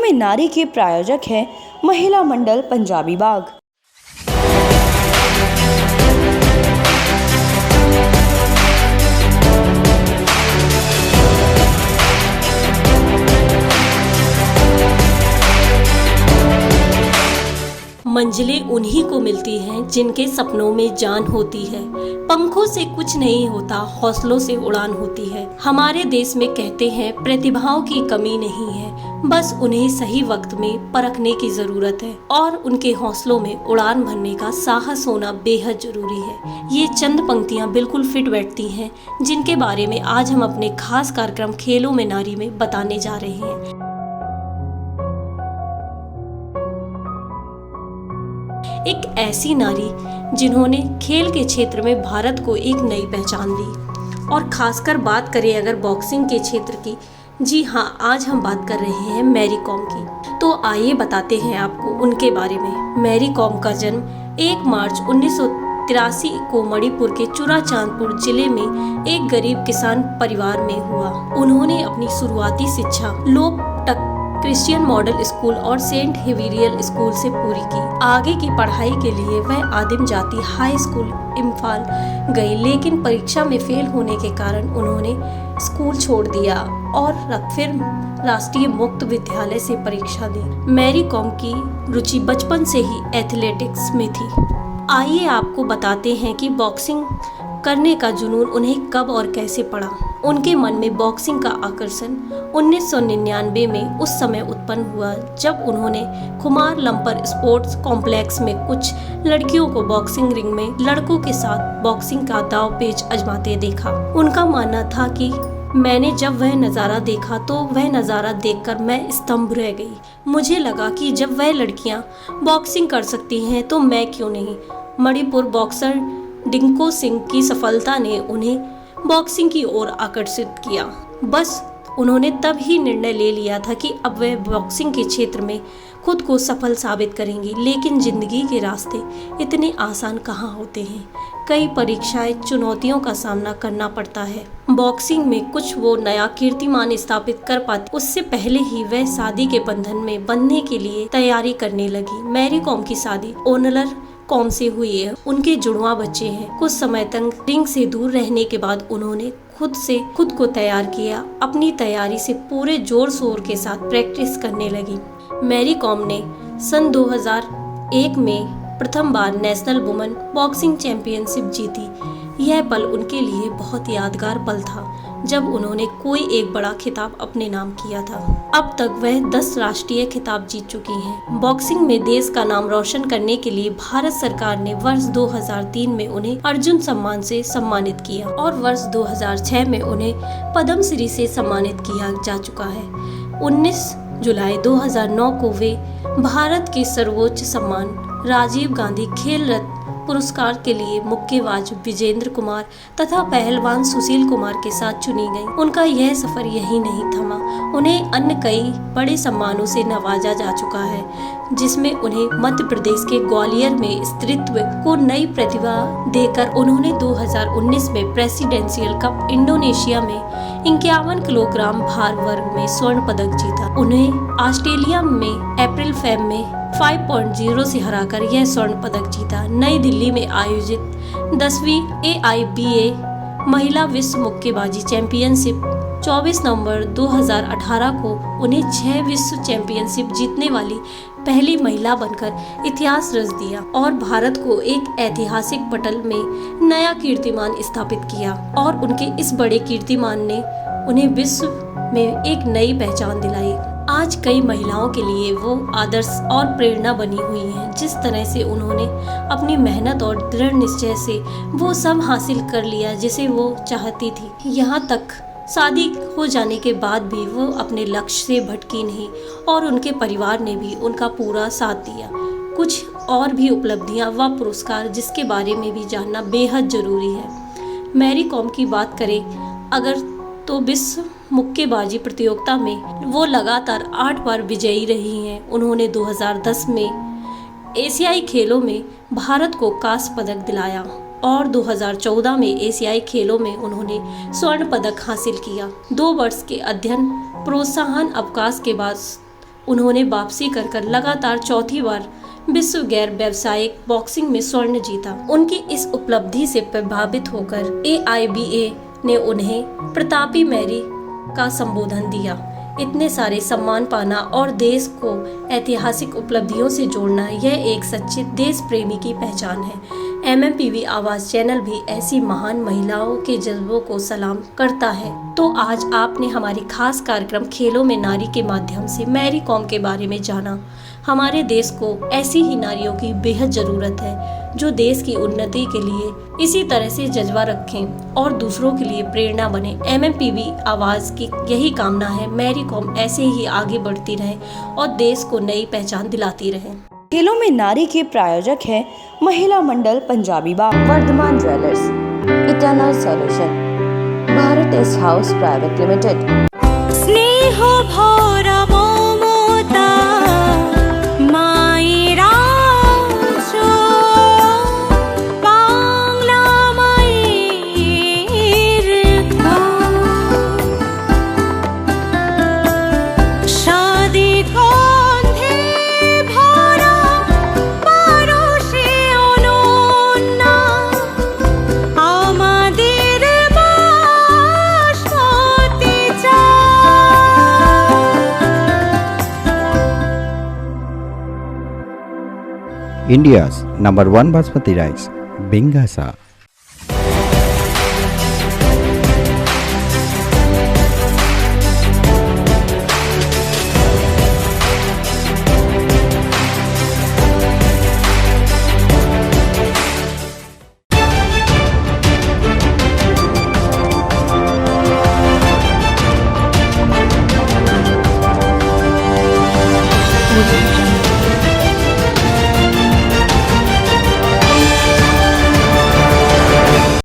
में नारी के प्रायोजक हैं महिला मंडल पंजाबी बाग। मंजिलें उन्हीं को मिलती हैं जिनके सपनों में जान होती है। पंखों से कुछ नहीं होता, हौसलों से उड़ान होती है। हमारे देश में कहते हैं प्रतिभाओं की कमी नहीं है, बस उन्हें सही वक्त में परखने की जरूरत है और उनके हौसलों में उड़ान भरने का साहस होना बेहद जरूरी है। ये चंद पंक्तियां बिल्कुल फिट बैठती हैं जिनके बारे में आज हम अपने खास कार्यक्रम खेलों में नारी में बताने जा रहे हैं। एक ऐसी नारी जिन्होंने खेल के क्षेत्र में भारत को एक नई पहचान दी, और खासकर बात करें अगर बॉक्सिंग के क्षेत्र की, जी हाँ, आज हम बात कर रहे हैं मैरी कॉम की। तो आइए बताते हैं आपको उनके बारे में। मैरी कॉम का जन्म 1 मार्च 1983 को मणिपुर के चुराचांदपुर जिले में एक गरीब किसान परिवार में हुआ। उन्होंने अपनी शुरुआती शिक्षा लोकटक क्रिश्चियन मॉडल स्कूल और सेंट हेविरियल स्कूल से पूरी की। आगे की पढ़ाई के लिए वह आदिम जाति हाई स्कूल इम्फाल गई, लेकिन परीक्षा में फेल होने के कारण उन्होंने स्कूल छोड़ दिया और फिर राष्ट्रीय मुक्त विद्यालय से परीक्षा दी। मैरी कॉम की रुचि बचपन से ही एथलेटिक्स में थी। आइए आपको बताते हैं कि बॉक्सिंग करने का जुनून उन्हें कब और कैसे पड़ा। उनके मन में बॉक्सिंग का आकर्षण 1999 में उस समय उत्पन्न हुआ जब उन्होंने कुमार लंपर स्पोर्ट्स कॉम्प्लेक्स में कुछ लड़कियों को बॉक्सिंग रिंग में लड़कों के साथ बॉक्सिंग का दांव पेच आजमाते देखा। उनका मानना था कि मैंने जब वह नज़ारा देखा तो वह नज़ारा देखकर मैं स्तंभ रह गई। मुझे लगा कि जब वह लड़कियां बॉक्सिंग कर सकती हैं तो मैं क्यों नहीं। मणिपुर बॉक्सर डिंको सिंह की सफलता ने उन्हें बॉक्सिंग की ओर आकर्षित किया। बस उन्होंने तब ही निर्णय ले लिया था कि अब वह बॉक्सिंग के क्षेत्र में खुद को सफल साबित करेंगी। लेकिन जिंदगी के रास्ते इतने आसान कहाँ होते हैं। कई परीक्षाएं, चुनौतियों का सामना करना पड़ता है। बॉक्सिंग में कुछ वो नया कीर्तिमान स्थापित कर पाती, उससे पहले ही वह शादी के बंधन में बंधने के लिए तैयारी करने लगी। मैरी कॉम की शादी ओनलर कॉम से हुई है। उनके जुड़वा बच्चे हैं। कुछ समय तक रिंग से दूर रहने के बाद उन्होंने खुद को तैयार किया। अपनी तैयारी से पूरे जोर शोर के साथ प्रैक्टिस करने लगी। मैरी कॉम ने सन 2001 में प्रथम बार नेशनल वुमेन बॉक्सिंग चैंपियनशिप जीती। यह पल उनके लिए बहुत यादगार पल था जब उन्होंने कोई एक बड़ा खिताब अपने नाम किया था। अब तक वह 10 राष्ट्रीय खिताब जीत चुकी हैं। बॉक्सिंग में देश का नाम रोशन करने के लिए भारत सरकार ने वर्ष 2003 में उन्हें अर्जुन सम्मान से सम्मानित किया और वर्ष 2006 में उन्हें पद्मश्री से सम्मानित किया जा चुका है। 19 जुलाई 2009 को वे भारत के सर्वोच्च सम्मान राजीव गांधी खेल रत्न पुरस्कार के लिए मुक्केबाज विजेंद्र कुमार तथा पहलवान सुशील कुमार के साथ चुनी गई। उनका यह सफर यही नहीं थमा। उन्हें अन्य कई बड़े सम्मानों से नवाजा जा चुका है, जिसमें उन्हें मध्य प्रदेश के ग्वालियर में स्त्रीत्व को नई प्रतिभा देकर उन्होंने 2019 में प्रेसिडेंशियल कप इंडोनेशिया में 51 किलोग्राम भार वर्ग में स्वर्ण पदक जीता। उन्हें ऑस्ट्रेलिया में अप्रैल फेब में 5.0 से हराकर यह स्वर्ण पदक जीता। नई दिल्ली में आयोजित 10वीं AIBA महिला विश्व मुक्केबाजी चैंपियनशिप 24 नवंबर 2018 को उन्हें 6 विश्व चैंपियनशिप जीतने वाली पहली महिला बनकर इतिहास रच दिया और भारत को एक ऐतिहासिक पटल में नया कीर्तिमान स्थापित किया। और उनके इस बड़े कीर्तिमान ने उन्हें विश्व में एक नई पहचान दिलाई। आज कई महिलाओं के लिए वो आदर्श और प्रेरणा बनी हुई हैं। जिस तरह से उन्होंने अपनी मेहनत और दृढ़ निश्चय से वो सब हासिल कर लिया जिसे वो चाहती थी। यहाँ तक शादी हो जाने के बाद भी वो अपने लक्ष्य से भटकी नहीं और उनके परिवार ने भी उनका पूरा साथ दिया। कुछ और भी उपलब्धियाँ व पुरस्कार जिसके बारे में भी जानना बेहद जरूरी है। मैरी कॉम की बात करें अगर तो विश्व मुक्केबाजी प्रतियोगिता में वो लगातार 8 बार विजयी रही हैं। उन्होंने 2010 में एशियाई खेलों में भारत को कांस्य पदक दिलाया और 2014 में एशियाई खेलों में उन्होंने स्वर्ण पदक हासिल किया। 2 वर्ष के अध्ययन प्रोत्साहन अवकाश के बाद उन्होंने वापसी कर लगातार चौथी बार विश्व गैर व्यावसायिक बॉक्सिंग में स्वर्ण जीता। उनकी इस उपलब्धि से प्रभावित होकर AIBA ने उन्हें प्रतापी मैरी का संबोधन दिया। इतने सारे सम्मान पाना और देश को ऐतिहासिक उपलब्धियों से जोड़ना, यह एक सच्चे देश प्रेमी की पहचान है। MMPV आवाज चैनल भी ऐसी महान महिलाओं के जज्बों को सलाम करता है। तो आज आपने हमारे खास कार्यक्रम खेलों में नारी के माध्यम से मैरी कॉम के बारे में जाना। हमारे देश को ऐसी ही नारियों की बेहद जरूरत है जो देश की उन्नति के लिए इसी तरह से जज्बा रखें और दूसरों के लिए प्रेरणा बने। MMPV आवाज की यही कामना है, मैरी कॉम ऐसे ही आगे बढ़ती रहे और देश को नई पहचान दिलाती रहे। खेलों में नारी के प्रायोजक हैं Mahila Mandal Punjabi Bagh, Vardhman jewellers, eternal solution, Bharat S house private limited. स्नेह भरा ममता मायरा बांगला माয়ের সাদে গন্ধে ভরা পরশে অনন্যা আমাদের basmati India's #1 basmati rice, Bingasa.